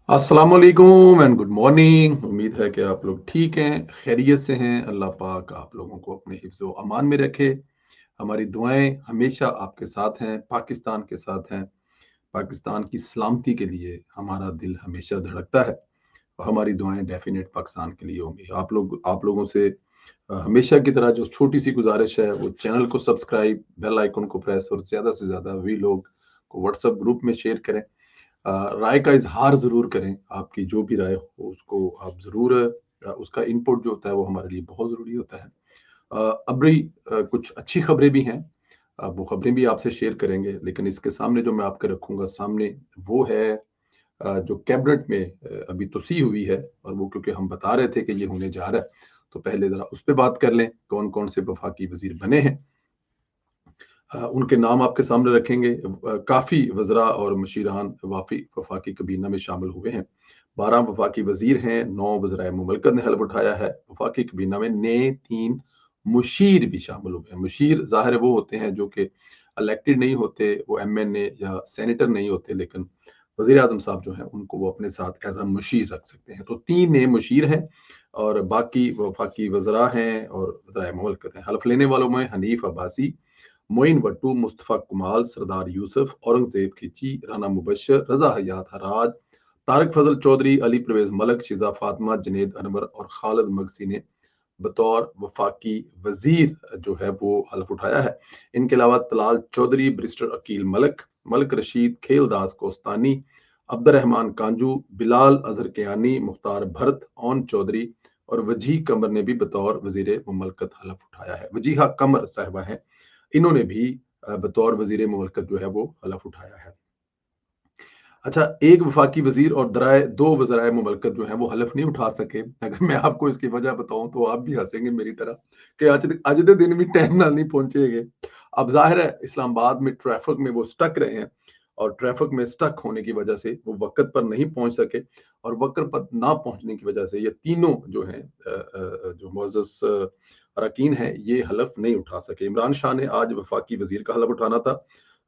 अस्सलाम वालेकुम and good morning. उम्मीद है कि आप लोग ठीक हैं, खैरियत से हैं। अल्लाह पाक आप लोगों को अपने हिफ्ज़ व अमान में रखे। हमारी दुआएं हमेशा आपके साथ हैं, पाकिस्तान के साथ हैं। पाकिस्तान की सलामती के लिए हमारा दिल हमेशा धड़कता है और हमारी दुआएं डेफिनेट पाकिस्तान के लिए होंगी। आप लोगों से हमेशा की तरह जो छोटी सी गुजारिश है वो चैनल को सब्सक्राइब, बेल आइकन को प्रेस और ज़्यादा से ज़्यादा भी लोग को व्हाट्सएप ग्रुप में शेयर करें। राय का इज़हार ज़रूर करें, आपकी जो भी राय हो उसको आप ज़रूर उसका इनपुट जो होता है वो हमारे लिए बहुत ज़रूरी होता है। अभी कुछ अच्छी खबरें भी हैं, वो खबरें भी आपसे शेयर करेंगे, लेकिन इसके सामने जो मैं आपके रखूँगा सामने वो है जो कैबिनेट में अभी तोसीह हुई है और वो क्योंकि हम बता रहे थे कि ये होने जा रहा है, तो पहले ज़रा उस पे बात कर लें, कौन-कौन से वफ़ाकी वज़ीर बने हैं। उनके नाम आपके सामने रखेंगे। काफ़ी वज़रा और मशीरान वफ़ाकी काबीना में शामिल हुए हैं। 12 वफ़ाकी वज़ीर हैं, 9 वज़राए मुमलकत ने हल्फ़ उठाया है। वफ़ाकी काबीना में नए 3 मुशीर भी शामिल हुए हैं। मुशीर ज़ाहिर है वो होते हैं जो कि इलेक्टेड नहीं होते, वो एमएनए या सेनेटर नहीं होते, लेकिन वज़ीर आज़म साहब जो हैं उनको वो अपने साथ एज़ अ मुशीर रख सकते हैं। तो 3 नए मुशीर हैं और बाकी वफ़ाकी वज़रा हैं और वज़राए मुमलकत हैं। हल्फ़ लेने वालों में हनीफ अब्बासी, मोइन भट्टू, मुस्तफ़ा कमाल, सरदार यूसुफ, औरंगज़ेब खिची, राना मुबश्शिर, रज़ा हयात हराज, तारिक फजल चौधरी, अली परवेज़ मलक, शिज़ा फातिमा, जुनैद अनवर और खालिद मगसी ने बतौर वफाकी वजीर जो है वो हल्फ उठाया है। इनके अलावा Talal Chaudhary, barrister Aqeel Malak, Malak Rashid, Kheldas कोस्तानी, Abdurrahman कांजू, Bilal Azhar Kiani, Mukhtar Bharat, own Chaudhary और वजीह कमर ने भी बतौर वजीर मुमलकत हल्फ उठाया है। वजीहा कमर साहिबा हैं, इन्होंने भी बतौर वजीर मुमलकत जो है वो हल्फ उठाया है। अच्छा, एक वफाकी वजीर और दो वज़राए मुमलकत जो हैं वो हलफ नहीं उठा सके। अगर मैं आपको इसकी वजह बताऊं तो आप भी हंसेंगे मेरी तरह कि अज दे दिन भी टाइम नाल नहीं पहुंचेगे। अब जाहिर है इस्लामाबाद में ट्रैफिक में वो स्टक रहे हैं और ट्रैफिक में स्टक होने की वजह से वो वक्त पर नहीं पहुंच सके और वक्त पर ना पहुंचने की वजह से ये तीनों जो हैं जो मोअज़्ज़ज़ अरकान हैं ये हलफ नहीं उठा सके। इमरान शाह ने आज वफाकी वजीर का हलफ उठाना था,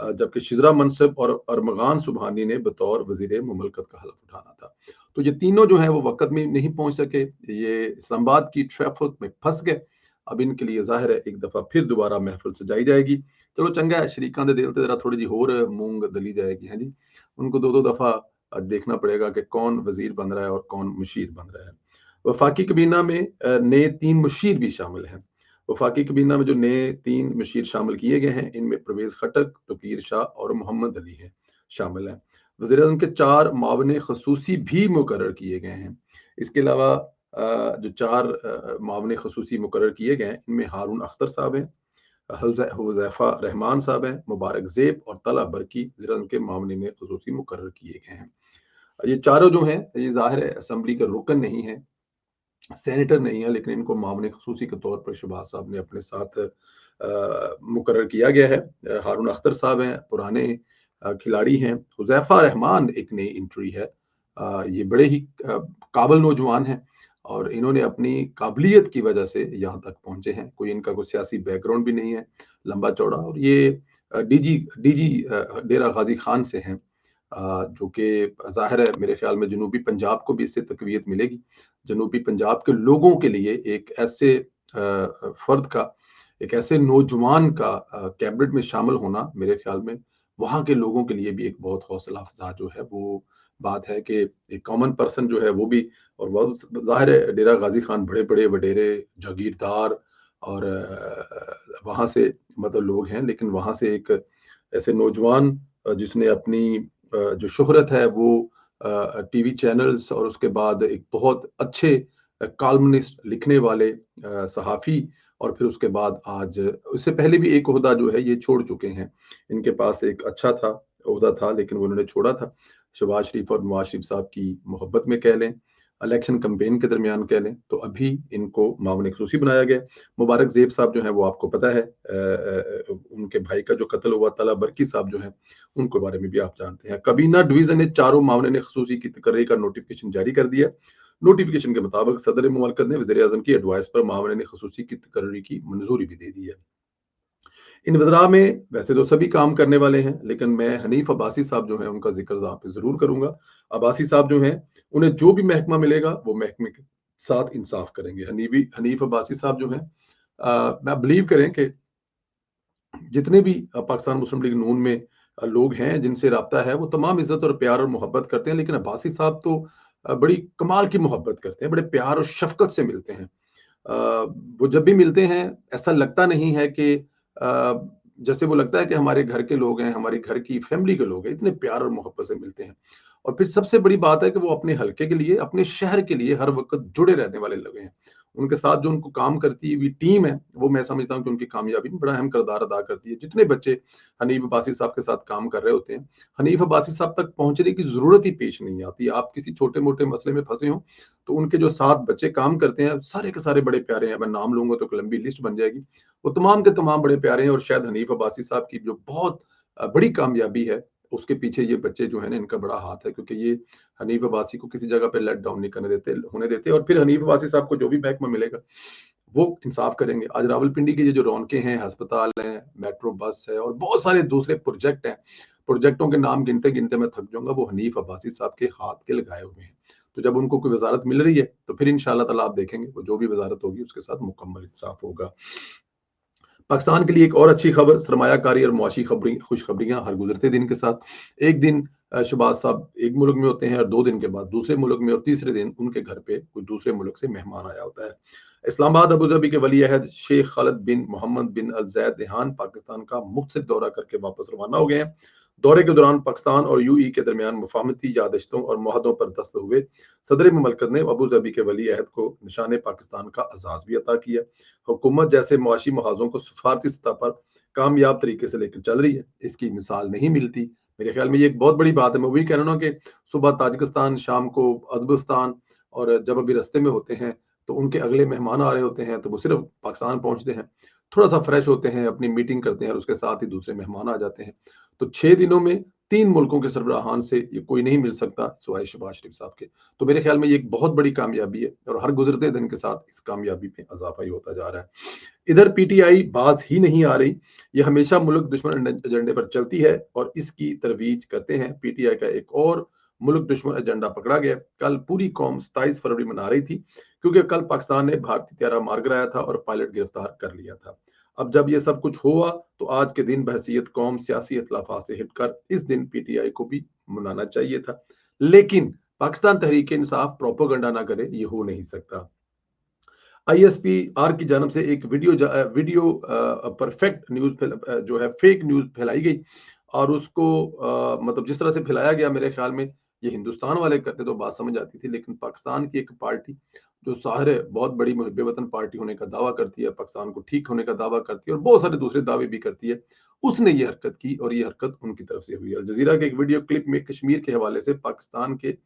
जबकि शिजरा मनसब और अरमगान सुबहानी ने बतौर वजीर मुमलकत का हलफ उठाना था। तो ये तीनों जो हैं वो वक्त में नहीं पहुंच सके, ये इस्लामाबाद की ट्रैफिक में फंस गए। अब इनके लिए जाहिर है एक दफ़ा फिर दोबारा महफिल सजाई जाएगी। चलो चंगा है, शरीकां दे दिल ते जरा थोड़ी जी होर मूंग दली जाएगी है जी। उनको दो दो दफ़ा देखना पड़ेगा कि कौन वजीर बन रहा है और कौन मुशीर बन रहा है। वफाकी कबीना में नए 3 मुशीर भी शामिल हैं। वफाकी कबीना में जो नए 3 मशीर शामिल किए गए हैं, इनमें परवेज़ खटक, तौकीर शाह और मोहम्मद अली हैं शामिल हैं। वज़ीर-ए-आज़म के 4 मुआविन ख़ुसूसी भी मुकर्रर किए गए हैं। इसके अलावा जो 4 मुआविन ख़ुसूसी मुकर्रर किए गए हैं, इनमें हारून अख्तर साहब हैं, हुज़ैफ़ा रहमान साहब हैं, मुबारक ज़ेब और तला बरकी वज़ीर-ए-आज़म के मुआविन ख़ुसूसी मुकर्रर किए गए हैं। ये चारों जो हैं, ये ज़ाहिर है असेंबली के रुकन नहीं हैं, सेनेटर नहीं है, लेकिन इनको मामले खसूसी के तौर पर शहबाज साहब ने अपने साथ मुकर्रर किया गया है। हारून अख्तर साहब हैं, पुराने खिलाड़ी हैं। हुज़ैफ़ा रहमान एक नई एंट्री है। ये बड़े ही काबिल नौजवान हैं और इन्होंने अपनी काबिलियत की वजह से यहाँ तक पहुँचे हैं। कोई सियासी बैकग्राउंड भी नहीं है लंबा चौड़ा, और ये डीजी डीजी डेरा गाजी खान से हैं, जो कि ज़ाहिर है मेरे ख्याल में जनूबी पंजाब को भी इससे तक़वियत मिलेगी। जनूबी पंजाब के लोगों के लिए एक ऐसे फर्द का, एक ऐसे नौजवान का कैबिनेट में शामिल होना, मेरे ख्याल में वहाँ के लोगों के लिए भी एक बहुत हौसला अफ़ज़ा जो है वो बात है कि एक कॉमन पर्सन जो है वो भी, और वो ज़ाहिर है डेरा गाज़ी खान बड़े-बड़े वडेरे जागीरदार और वहाँ से मतलब लोग हैं, लेकिन वहाँ से एक ऐसे नौजवान जिसने अपनी जो शोहरत है वो टीवी चैनल्स और उसके बाद एक बहुत अच्छे कॉलमनिस्ट लिखने वाले सहाफ़ी, और फिर उसके बाद आज उससे पहले भी एक ओहदा जो है ये छोड़ चुके हैं। इनके पास एक अच्छा था ओहदा था, लेकिन वो उन्होंने छोड़ा था। शहबाज शरीफ और नवाज शरीफ साहब की मोहब्बत में कह लें, इलेक्शन कैंपेन के दरमियान कह लें, तो अभी इनको मामले खसूसी बनाया गया। मुबारक ज़ेब साहब जो हैं वो आपको पता है, उनके भाई का जो कत्ल हुआ, तला बरकी साहब जो हैं उनके बारे में भी आप जानते हैं। कबीना डिवीज़न ने चारों मामले ने खसूसी की तकर्री का नोटिफिकेशन जारी कर दिया। नोटिफिकेशन के मुताबिक सदर मुमलकत ने वज़ीर-ए-आज़म की एडवाइस पर मामले ने खसूसी की तकर्री की मंजूरी भी दे दी है। इन वज़रा में वैसे तो सभी काम करने वाले हैं, लेकिन मैं हनीफ अब्बासी साहब जो हैं उनका ज़िक्र यहाँ पे ज़रूर करूँगा। अब्बासी साहब जो हैं, उन्हें जो भी महकमा मिलेगा वो महकमे के साथ इंसाफ करेंगे। हनीफ अब्बासी साहब जो हैं, मैं बिलीव करें कि जितने भी पाकिस्तान मुस्लिम लीग नून में लोग हैं जिनसे राब्ता है, वो तमाम इज़्ज़त और प्यार और मोहब्बत करते हैं, लेकिन अब्बासी साहब तो बड़ी कमाल की मोहब्बत करते हैं, बड़े प्यार और शफ़क़त से मिलते हैं। वो जब भी मिलते हैं, ऐसा लगता नहीं है कि जैसे वो लगता है कि हमारे घर के लोग हैं, हमारी घर की फैमिली के लोग हैं, इतने प्यार और मोहब्बत से मिलते हैं। और फिर सबसे बड़ी बात है कि वो अपने हलके के लिए, अपने शहर के लिए हर वक़्त जुड़े रहने वाले लोग हैं। उनके साथ जो उनको काम करती हुई टीम है, वो मैं समझता हूँ कि उनकी कामयाबी में बड़ा अहम किरदार अदा करती है। जितने बच्चे हनीफ अब्बासी साहब के साथ काम कर रहे होते हैं, हनीफ अब्बासी साहब तक पहुँचने की ज़रूरत ही पेश नहीं आती। आप किसी छोटे-मोटे मसले में फँसे हों, तो उनके जो 7 बच्चे काम करते हैं, सारे के सारे बड़े प्यारे हैं। मैं नाम लूँगा तो एक लंबी लिस्ट बन जाएगी। वो तमाम के तमाम बड़े प्यारे हैं, और शायद हनीफ अब्बासी साहब की जो बहुत बड़ी कामयाबी है, उसके पीछे ये बच्चे जो हैं ना, इनका बड़ा हाथ है, क्योंकि ये हनीफ अब्बासी को किसी जगह पे लेट डाउन नहीं होने देते। और फिर हनीफ अब्बासी साहब को जो भी महकमा मिलेगा, वो इंसाफ करेंगे। आज रावलपिंडी की ये जो रौनकें हैं, अस्पताल हैं, मेट्रो बस है और बहुत सारे दूसरे प्रोजेक्ट हैं, प्रोजेक्टों के नाम गिनते-गिनते मैं थक जाऊँगा, वो हनीफ अब्बासी साहब के हाथ के लगाए हुए हैं। तो जब उनको कोई वज़ारत मिल रही है, तो फिर इंशाअल्लाह ताला आप देखेंगे, वो जो भी वज़ारत होगी उसके साथ मुकम्मल इंसाफ होगा। पाकिस्तान के लिए एक और अच्छी खबर, सरमायाकारी और मुआशी खुशखबरियाँ हर गुज़रते दिन के साथ। एक दिन शहबाज साहब एक मुल्क में होते हैं, और 2 दिन के बाद दूसरे मुल्क में, और तीसरे दिन उनके घर पे कोई दूसरे मुल्क से मेहमान आया होता है। इस्लामाबाद अबू धाबी के वली अहद शेख खालिद बिन मोहम्मद बिन अल ज़ैद नहान पाकिस्तान का मुख्तसर दौरा करके वापस रवाना हो गए हैं। दौरे के दौरान पाकिस्तान और यूएई के दरमियान मुफाहमती याददाश्तों और मुआहदों पर दस्तखत हुए। सदर ममलकत ने अबू धाबी के वली अहद को निशान पाकिस्तान का एजाज़ भी अता किया। हुकूमत जैसे मुआशी महाजों को सफारती सतह पर कामयाब तरीके से लेकर चल रही है, इसकी मिसाल नहीं मिलती। मेरे ख्याल में ये एक बहुत बड़ी बात है। मैं वही कह रहा हूँ कि सुबह ताजिकिस्तान, शाम को अज़बस्तान, और जब अभी रास्ते में होते हैं तो उनके अगले मेहमान आ रहे होते हैं, तो वो सिर्फ पाकिस्तान पहुंचते हैं, थोड़ा सा फ्रेश होते हैं, अपनी मीटिंग करते हैं, और उसके साथ ही दूसरे मेहमान आ जाते हैं। तो 6 दिनों में 3 मुल्कों के सरबराहान से ये कोई नहीं मिल सकता सिवाय शहबाज शरीफ साहब के। तो मेरे ख्याल में ये एक बहुत बड़ी कामयाबी है, और हर गुजरते दिन के साथ इस कामयाबी में इजाफा ही होता जा रहा है। इधर पीटीआई बाज ही नहीं आ रही। ये हमेशा मुल्क दुश्मन एजेंडे पर चलती है और इसकी तरवीज करते हैं। पीटीआई का एक और मुल्क दुश्मन एजेंडा पकड़ा गया। कल पूरी कौम 27 फरवरी मना रही थी, क्योंकि कल पाकिस्तान ने भारतीय त्यारा मार गिराया था और पायलट गिरफ्तार कर लिया था। अब जब ये सब कुछ हुआ, तो आज के दिन बहसीयत कौम सियासी इख्तिलाफात से हटकर इस दिन पीटीआई को भी मनाना चाहिए था। लेकिन पाकिस्तान तहरीक इंसाफ प्रोपोगंडा ना करे, ये हो नहीं सकता। आईएसपीआर की जानब से एक वीडियो परफेक्ट न्यूज जो है फेक न्यूज फैलाई गई, और उसको मतलब जिस तरह से फैलाया गया, मेरे ख्याल में ये हिंदुस्तान वाले करते तो बात समझ आती थी, लेकिन पाकिस्तान की एक पार्टी जो ज़ाहिर है बहुत बड़ी मुहिब वतन पार्टी होने का दावा करती है, पाकिस्तान को ठीक होने का दावा करती है और बहुत सारे दूसरे दावे भी करती है, उसने ये हरकत की, और ये हरकत उनकी तरफ से हुई। अल जजीरा के एक वीडियो क्लिप में कश्मीर के हवाले से पाकिस्तान के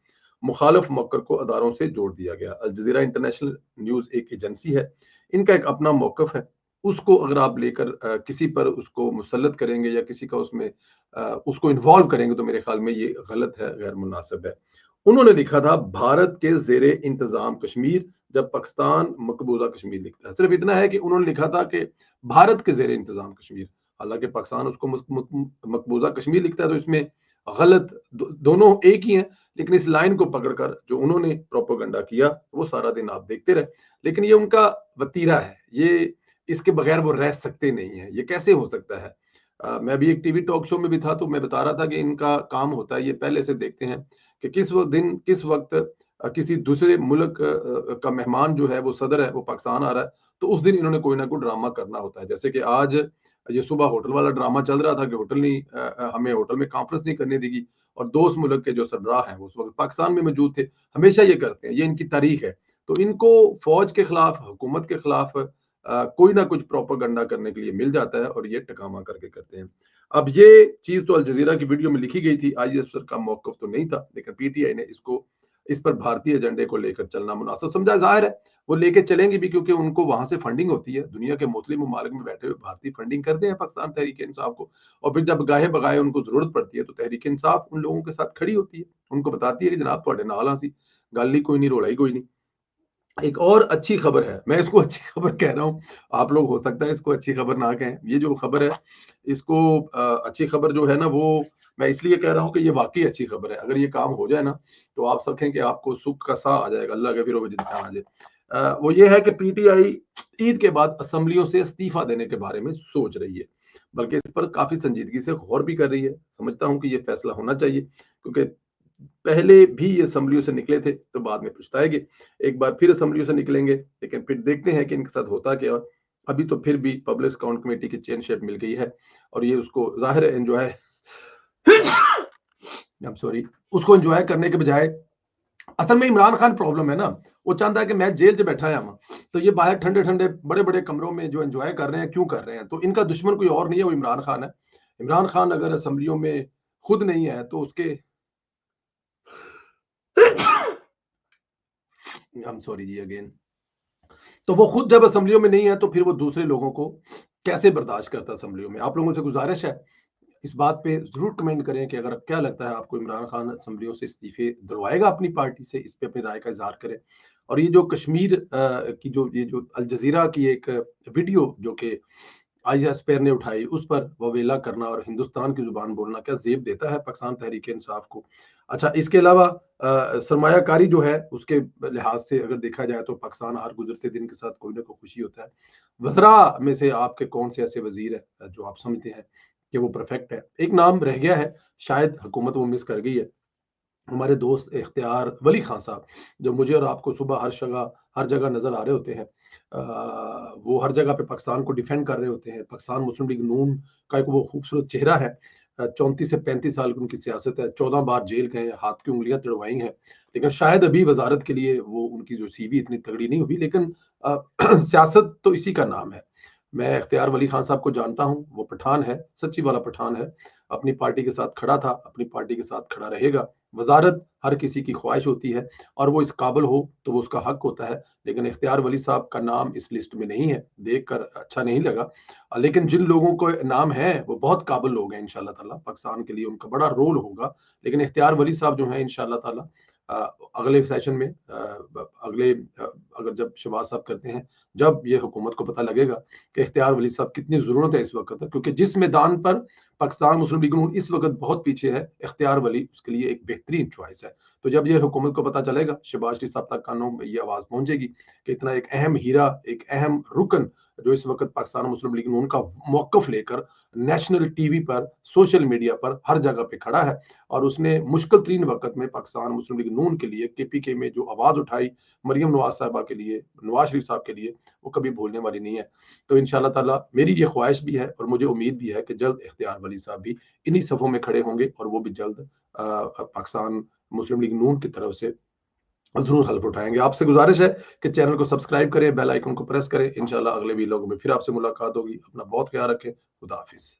मुखालिफ मौक़िफ़ को अदारों से जोड़ दिया गया। अल जज़ीरा इंटरनेशनल न्यूज़ एक एजेंसी है, इनका एक अपना मौक़िफ़ है। उसको अगर आप लेकर किसी पर उसको मुसल्लत करेंगे या किसी का उसमें उसको इन्वॉल्व करेंगे, तो मेरे ख़्याल में ये गलत है, गैर मुनासिब है। उन्होंने लिखा था भारत के ज़ेरे इंतज़ाम कश्मीर, जब पाकिस्तान मकबूज़ा कश्मीर लिखता है। सिर्फ़ इतना है कि उन्होंने लिखा था कि भारत के ज़ेरे इंतज़ाम कश्मीर, हालाँकि पाकिस्तान उसको मकबूज़ा कश्मीर लिखता है, तो इसमें गलत दोनों एक ही हैं। लेकिन इस लाइन को पकड़कर जो उन्होंने प्रोपेगेंडा किया, वो सारा दिन आप देखते रहे। लेकिन ये उनका वतीरा है, ये इसके बगैर वो रह सकते नहीं हैं। ये कैसे हो सकता है? मैं भी एक टीवी टॉक शो में भी था, तो मैं बता रहा था कि इनका काम होता है, ये पहले से देखते हैं कि किस वक्त किसी दूसरे मुल्क का मेहमान जो है, वो सदर है, वो पाकिस्तान आ रहा है, तो उस दिन इन्होंने कोई ना कोई ड्रामा करना होता है। जैसे कि आज ये सुबह होटल वाला ड्रामा चल रहा था कि होटल नहीं हमें होटल में कॉन्फ्रेंस नहीं करने देगी, और दोस्त मुल्क के जो सरबराह हैं वो उस वक्त पाकिस्तान में मौजूद थे। हमेशा ये करते हैं, ये इनकी तारीख है। तो इनको फौज के खिलाफ, हुकूमत के खिलाफ कोई ना कुछ प्रोपेगेंडा करने के लिए मिल जाता है, और ये टकामा करके करते हैं। अब ये चीज तो अल जजीरा की वीडियो में लिखी गई थी, आईएसआईएस का मौकफ तो नहीं था, लेकिन पीटीआई ने इसको इस पर भारतीय एजेंडे को लेकर चलना मुनासिब समझा। जाहिर है वो लेके चलेंगे भी, क्योंकि उनको वहां से फंडिंग होती है। दुनिया के मुस्लिम ममालिक में बैठे हुए भारतीय फंडिंग करते हैं पाकिस्तान तहरीक इंसाफ को, और फिर जब गाहे बगाए उनको जरूरत पड़ती है, तो तहरीक इंसाफ उन लोगों के साथ खड़ी होती है, उनको बताती है कि जनाब थोड़े नाल सी गल ही कोई नहीं, रोला ही कोई नहीं। ایک اور اچھی خبر ہے، میں اس کو اچھی خبر کہہ رہا ہوں، آپ لوگ ہو سکتا ہے اس کو اچھی خبر نہ کہیں، یہ جو خبر ہے اس کو اچھی خبر جو ہے نا وہ میں اس لیے کہہ رہا ہوں کہ یہ واقعی اچھی خبر ہے، اگر یہ کام ہو جائے نا تو آپ سب کہیں کہ آپ کو سکھ کا سا آ جائے گا، اللہ کے پھر وہ جتنا آ جائے۔ وہ یہ ہے کہ پی ٹی آئی عید کے بعد اسمبلیوں سے استعفیٰ دینے کے بارے میں سوچ رہی ہے، بلکہ اس پر کافی سنجیدگی سے غور بھی کر رہی ہے، سمجھتا ہوں کہ یہ فیصلہ ہونا چاہیے، کیونکہ پہلے بھی یہ اسمبلیوں سے نکلے تھے تو بعد میں پچھتائے گے، ایک بار پھر اسمبلیوں سے نکلیں گے، لیکن پھر دیکھتے ہیں کہ ان کے ساتھ ہوتا کیا۔ ابھی تو پھر بھی پبلک اکاؤنٹ کمیٹی کی چین شیپ مل گئی ہے اور یہ اس کو ظاہر ہے انجوائے سوری اس کو انجوائے کرنے کے بجائے اصل میں عمران خان پرابلم ہے نا، وہ چاہتا ہے کہ میں جیل سے بیٹھا ہے تو یہ باہر ٹھنڈے ٹھنڈے بڑے بڑے کمروں میں جو انجوائے کر رہے ہیں کیوں کر رہے ہیں، تو ان کا دشمن کوئی اور نہیں ہے، وہ عمران خان ہے۔ عمران خان اگر اسمبلیوں میں خود نہیں ہے تو اس کے سوری جی اگین، تو وہ خود جب اسمبلیوں میں نہیں ہے تو پھر وہ دوسرے لوگوں کو کیسے برداشت کرتا ہے اسمبلیوں میں۔ آپ لوگوں سے گزارش ہے اس بات پہ ضرور کمنٹ کریں کہ اگر کیا لگتا ہے آپ کو، عمران خان اسمبلیوں سے استعفے دلوائے گا اپنی پارٹی سے، اس پہ اپنی رائے کا اظہار کریں۔ اور یہ جو کشمیر کی یہ جو الجزیرہ کی ایک ویڈیو جو کہ آئیزا اسپیر نے اٹھائی، اس پر وویلا کرنا اور ہندوستان کی زبان بولنا کیا زیب دیتا ہے پاکستان تحریک انصاف کو؟ اچھا، اس کے علاوہ سرمایہ کاری جو ہے اس کے لحاظ سے اگر دیکھا جائے تو پاکستان ہر گزرتے دن کے ساتھ کوئی نہ کوئی خوشی ہوتا ہے۔ وزراء میں سے آپ کے کون سے ایسے وزیر ہیں جو آپ سمجھتے ہیں کہ وہ پرفیکٹ ہے؟ ایک نام رہ گیا ہے، شاید حکومت وہ مس کر گئی ہے، ہمارے دوست اختیار ولی خان صاحب، جو مجھے اور آپ کو صبح ہر جگہ نظر آ رہے ہوتے ہیں، وہ ہر جگہ پہ پاکستان کو ڈیفینڈ کر رہے ہوتے ہیں۔ پاکستان مسلم لیگ نون کا ایک وہ خوبصورت چہرہ ہے، 34 سے 35 سال کی ان کی سیاست ہے، 14 بار جیل گئے ہیں، ہاتھ کی انگلیاں تڑوائی ہیں، لیکن شاید ابھی وزارت کے لیے وہ ان کی جو سی وی اتنی تگڑی نہیں ہوئی، لیکن سیاست تو اسی کا نام ہے۔ میں اختیار ولی خان صاحب کو جانتا ہوں، وہ پٹھان ہے، سچی والا پٹھان ہے، اپنی پارٹی کے ساتھ کھڑا تھا، اپنی پارٹی کے ساتھ کھڑا رہے گا۔ وزارت ہر کسی کی خواہش ہوتی ہے اور وہ اس قابل ہو تو وہ اس کا حق ہوتا ہے، لیکن اختیار ولی صاحب کا نام اس لسٹ میں نہیں ہے، دیکھ کر اچھا نہیں لگا، لیکن جن لوگوں کو نام ہے وہ بہت قابل لوگ ہیں، انشاءاللہ تعالیٰ پاکستان کے لیے ان کا بڑا رول ہوگا، لیکن اختیار ولی صاحب جو ہیں انشاءاللہ تعالیٰ اگلے سیشن میں اگلے اگر جب شہباز صاحب کرتے ہیں، جب یہ حکومت کو پتہ لگے گا کہ اختیار ولی صاحب کتنی ضرورت ہے اس وقت، کیونکہ جس میدان پر پاکستان مسلم لیگ نون اس وقت بہت پیچھے ہے، اختیار ولی اس کے لیے ایک بہترین چوائس ہے۔ تو جب یہ حکومت کو پتہ چلے گا، شہباز شریف صاحب تک کانوں میں یہ آواز پہنچے گی کہ اتنا ایک اہم ہیرا، ایک اہم رکن جو اس وقت پاکستان مسلم لیگ نون کا موقف لے کر نیشنل ٹی وی پر، سوشل میڈیا پر، ہر جگہ پہ کھڑا ہے، اور اس نے مشکل ترین وقت میں پاکستان مسلم لیگ نون کے لیے کے پی کے میں جو آواز اٹھائی، مریم نواز صاحبہ کے لیے، نواز شریف صاحب کے لیے، وہ کبھی بھولنے والی نہیں ہے۔ تو انشاءاللہ تعالیٰ میری یہ خواہش بھی ہے اور مجھے امید بھی ہے کہ جلد اختیار ولی صاحب بھی انہی صفوں میں کھڑے ہوں گے اور وہ بھی جلد پاکستان مسلم لیگ نون کی طرف سے ضرور حلف اٹھائیں گے۔ آپ سے گزارش ہے کہ چینل کو سبسکرائب کریں، بیل آئیکن کو پریس کریں، انشاءاللہ اگلے ویلاگ میں پھر آپ سے ملاقات ہوگی۔ اپنا بہت خیال رکھیں، خدا حافظ۔